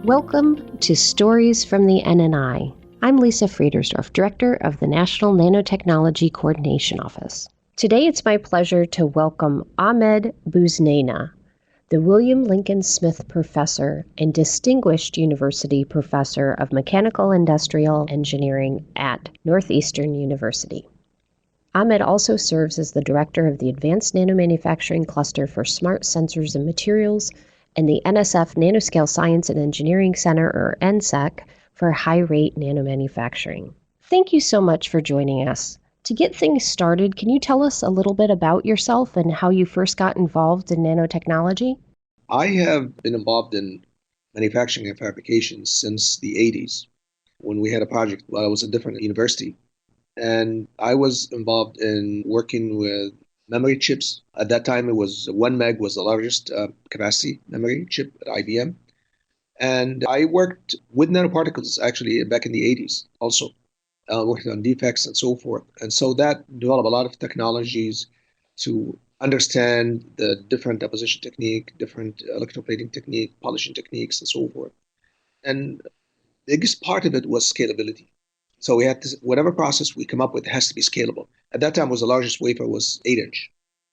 Welcome to Stories from the NNI. I'm Lisa Friedersdorf, Director of the National Nanotechnology Coordination Office. Today it's my pleasure to welcome Ahmed Busnaina, the William Lincoln Smith Professor and Distinguished University Professor of Mechanical Industrial Engineering at Northeastern University. Ahmed also serves as the Director of the Advanced Nanomanufacturing Cluster for Smart Sensors and Materials and the NSF Nanoscale Science and Engineering Center, or NSEC, for High-rate Nanomanufacturing. Thank you so much for joining us. To get things started, can you tell us a little bit about yourself and how you first got involved in nanotechnology? I have been involved in manufacturing and fabrication since the 80s when we had a project while I was at a different university. And I was involved in working with memory chips. At that time, it was 1 meg was the largest capacity memory chip at IBM. And I worked with nanoparticles actually back in the 80s also, working on defects and so forth. And so that developed a lot of technologies to understand the different deposition technique, different electroplating technique, polishing techniques, and so forth. And the biggest part of it was scalability. So we had to, whatever process we come up with has to be scalable. At that time, was the largest wafer was 8-inch.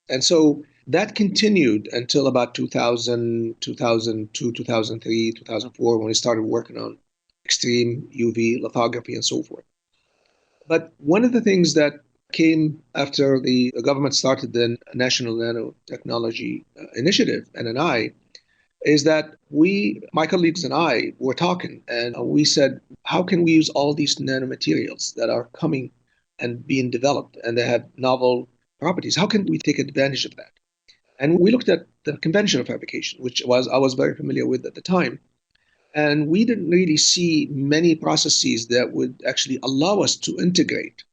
And so that continued until about 2000, 2002, 2003, 2004, when we started working on extreme UV lithography and so forth. But one of the things that came after the government started the National Nanotechnology Initiative, NNI, is that my colleagues and I were talking, and we said, how can we use all these nanomaterials that are coming and being developed, and they have novel properties? How can we take advantage of that? And we looked at the conventional fabrication, which I was very familiar with at the time, and we didn't really see many processes that would actually allow us to integrate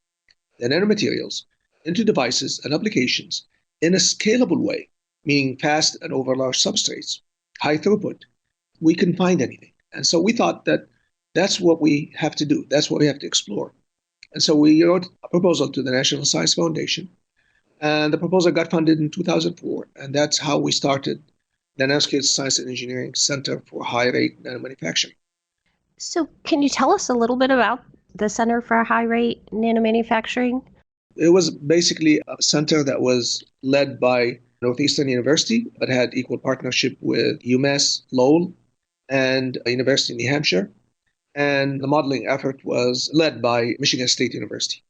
the nanomaterials into devices and applications in a scalable way, meaning fast and over large substrates, high throughput. We couldn't find anything. And so we thought that that's what we have to do. That's what we have to explore. And so we wrote a proposal to the National Science Foundation, and the proposal got funded in 2004. And that's how we started the Nanoscale Science and Engineering Center for High-rate Nanomanufacturing. So can you tell us a little bit about the Center for High-rate Nanomanufacturing? It was basically a center that was led by Northeastern University, but had equal partnership with UMass Lowell and a university in New Hampshire. And the modeling effort was led by Michigan State University.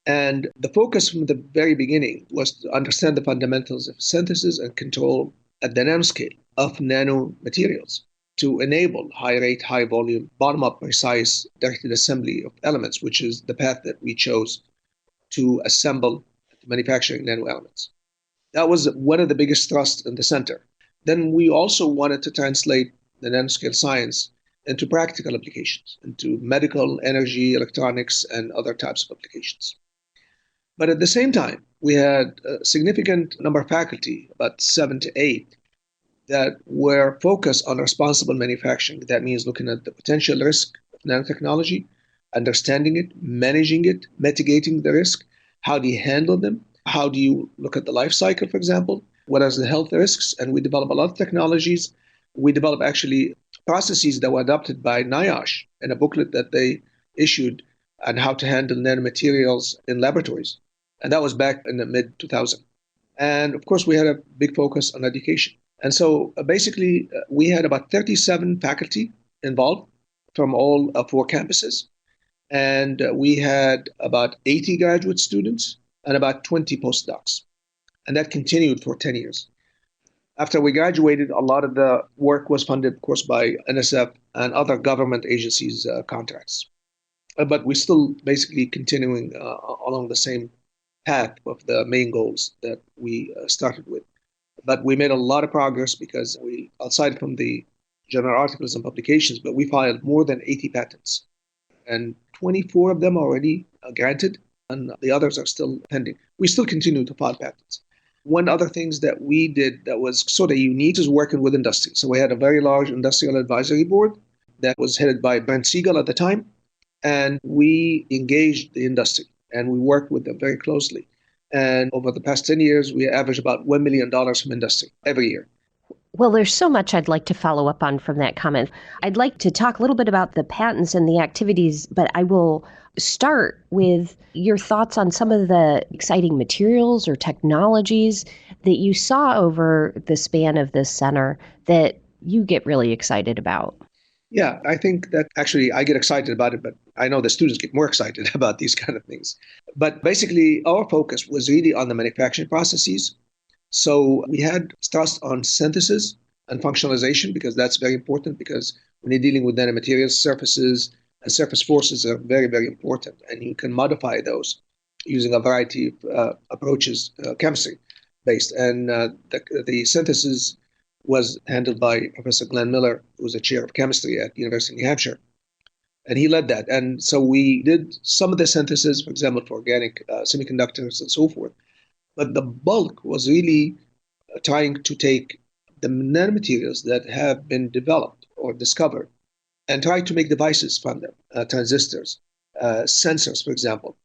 And the focus from the very beginning was to understand the fundamentals of synthesis and control at the nanoscale of nanomaterials to enable high rate, high volume, bottom-up precise directed assembly of elements, which is the path that we chose to assemble manufacturing nanoelements. That was one of the biggest thrusts in the center. Then we also wanted to translate the nanoscale science into practical applications, into medical, energy, electronics, and other types of applications. But at the same time, we had a significant number of faculty, about 7 to 8, that were focused on responsible manufacturing. That means looking at the potential risk of nanotechnology, understanding it, managing it, mitigating the risk. How do you handle them? How do you look at the life cycle, for example? What are the health risks? And we develop a lot of technologies. We develop actually processes that were adopted by NIOSH in a booklet that they issued on how to handle nanomaterials in laboratories. And that was back in the mid-2000s. And of course, we had a big focus on education. And so basically, we had about 37 faculty involved from all 4 campuses. And we had about 80 graduate students and about 20 postdocs. And that continued for 10 years. After we graduated, a lot of the work was funded, of course, by NSF and other government agencies' contracts. But we're still basically continuing along the same path of the main goals that we started with. But we made a lot of progress because we, outside from the journal articles and publications, but we filed more than 80 patents. And 24 of them are already granted, and the others are still pending. We still continue to file patents. One other things that we did that was sort of unique is working with industry. So we had a very large industrial advisory board that was headed by Brent Siegel at the time, and we engaged the industry and we worked with them very closely. And over the past 10 years, we average about $1 million from industry every year. Well, there's so much I'd like to follow up on from that comment. I'd like to talk a little bit about the patents and the activities, but I will start with your thoughts on some of the exciting materials or technologies that you saw over the span of this center that you get really excited about. Yeah, I think that actually I get excited about it, but I know the students get more excited about these kind of things. But basically, our focus was really on the manufacturing processes. So we had stress on synthesis and functionalization because that's very important because when you're dealing with nanomaterials, surfaces and surface forces are very, very important. And you can modify those using a variety of approaches, chemistry based. And the synthesis was handled by Professor Glenn Miller, who was a chair of chemistry at the University of New Hampshire. And he led that. And so we did some of the synthesis, for example, for organic semiconductors and so forth. But the bulk was really trying to take the nanomaterials that have been developed or discovered and try to make devices from them, transistors, sensors, for example.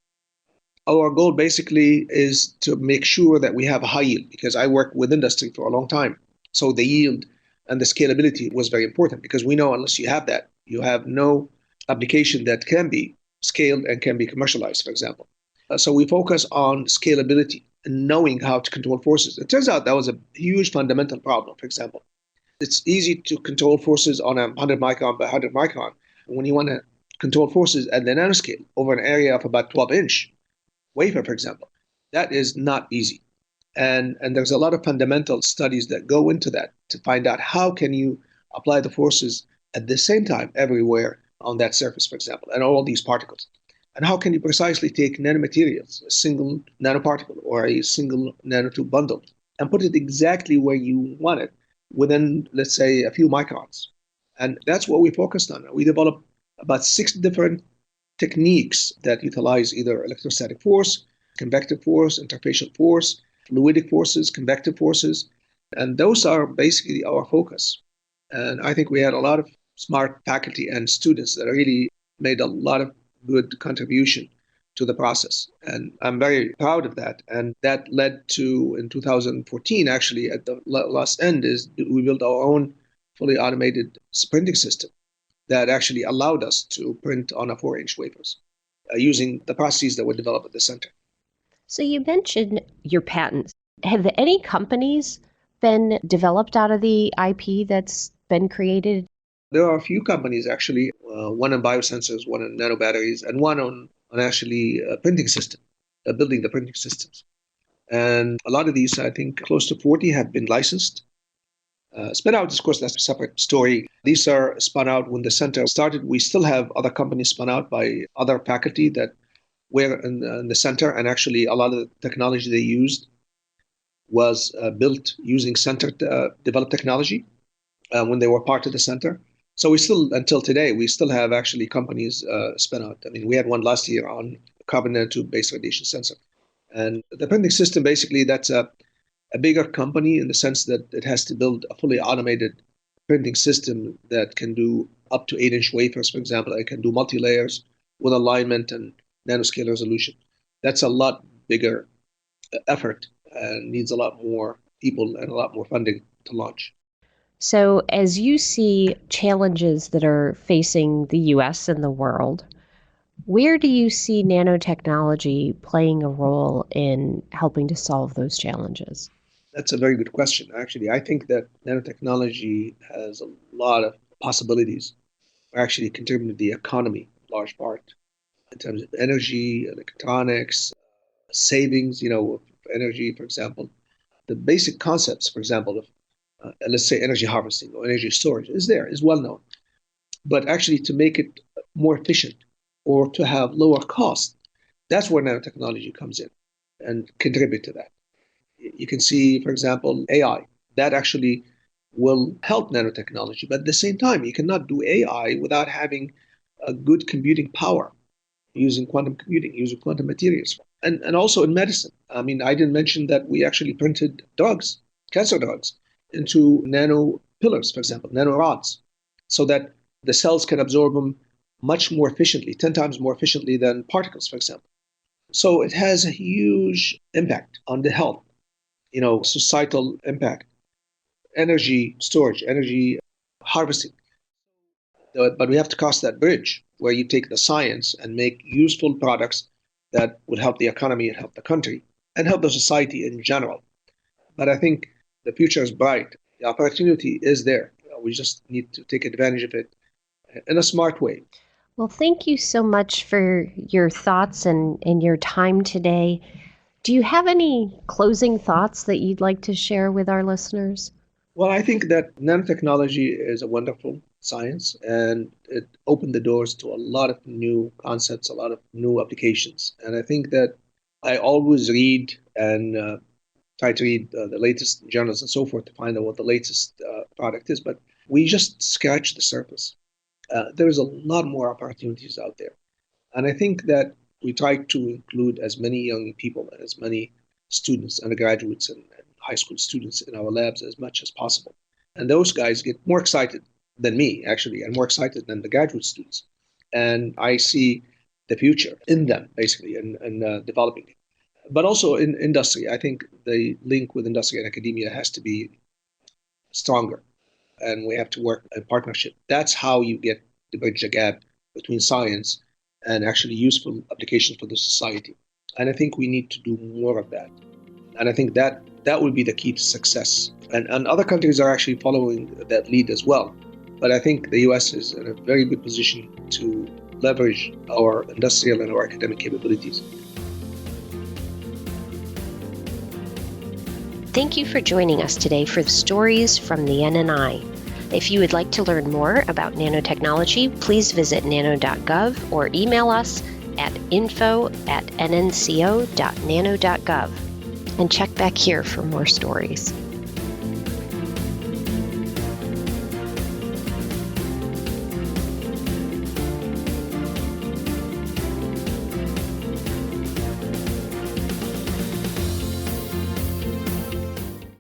Our goal basically is to make sure that we have a high yield because I worked with industry for a long time. So the yield and the scalability was very important because we know unless you have that, you have no application that can be scaled and can be commercialized, for example. So we focus on scalability and knowing how to control forces. It turns out that was a huge fundamental problem, for example. It's easy to control forces on a 100 micron by 100 micron. When you want to control forces at the nanoscale over an area of about 12-inch wafer, for example, that is not easy. And there's a lot of fundamental studies that go into that to find out how can you apply the forces at the same time everywhere on that surface, for example, and all these particles. And how can you precisely take nanomaterials, a single nanoparticle or a single nanotube bundle, and put it exactly where you want it within, let's say, a few microns. And that's what we focused on. We developed about 6 different techniques that utilize either electrostatic force, convective force, interfacial force, fluidic forces, convective forces. And those are basically our focus. And I think we had a lot of smart faculty and students that really made a lot of good contribution to the process. And I'm very proud of that. And that led to, in 2014, actually, at the last end, is we built our own fully automated printing system that actually allowed us to print on a 4-inch wafers using the processes that were developed at the center. So you mentioned your patents. Have any companies been developed out of the IP that's been created? There are a few companies, actually, one on biosensors, one on nanobatteries, and one on actually a printing system, building the printing systems. And a lot of these, I think close to 40 have been licensed. Spun out, of course, that's a separate story. These are spun out when the center started. We still have other companies spun out by other faculty that were in the center, and actually a lot of the technology they used was built using center developed technology when they were part of the center. So we still, until today, we still have actually companies spin out. I mean, we had one last year on carbon nanotube-based radiation sensor. And the printing system, basically, that's a bigger company in the sense that it has to build a fully automated printing system that can do up to 8-inch wafers, for example. It can do multi-layers with alignment and nanoscale resolution. That's a lot bigger effort and needs a lot more people and a lot more funding to launch. So, as you see challenges that are facing the US and the world, where do you see nanotechnology playing a role in helping to solve those challenges? That's a very good question. Actually, I think that nanotechnology has a lot of possibilities for actually contributing to the economy in large part in terms of energy, electronics, savings, of energy, for example. The basic concepts, for example, of let's say energy harvesting or energy storage is well known. But actually to make it more efficient or to have lower cost, that's where nanotechnology comes in and contribute to that. You can see, for example, AI. That actually will help nanotechnology. But at the same time, you cannot do AI without having a good computing power using quantum computing, using quantum materials. And also in medicine. I mean, I didn't mention that we actually printed drugs, cancer drugs, into nano pillars, for example, nanorods, so that the cells can absorb them much more efficiently, 10 times more efficiently than particles, for example. So it has a huge impact on the health, societal impact. energy storage, energy harvesting. But we have to cross that bridge where you take the science and make useful products that will help the economy and help the country and help the society in general. But I think the future is bright. The opportunity is there. We just need to take advantage of it in a smart way. Well, thank you so much for your thoughts and your time today. Do you have any closing thoughts that you'd like to share with our listeners? Well, I think that nanotechnology is a wonderful science and it opened the doors to a lot of new concepts, a lot of new applications. And I think that I always read and try to read the latest journals and so forth to find out what the latest product is. But we just scratch the surface. There's a lot more opportunities out there. And I think that we try to include as many young people and as many students, undergraduates and high school students in our labs as much as possible. And those guys get more excited than me, actually, and more excited than the graduate students. And I see the future in them, basically, and developing it. But also in industry, I think the link with industry and academia has to be stronger. And we have to work in partnership. That's how you get to bridge the gap between science and actually useful applications for the society. And I think we need to do more of that. And I think that will be the key to success. And other countries are actually following that lead as well. But I think the US is in a very good position to leverage our industrial and our academic capabilities. Thank you for joining us today for Stories from the NNI. If you would like to learn more about nanotechnology, please visit nano.gov or email us at info@nnco.nano.gov. And check back here for more stories.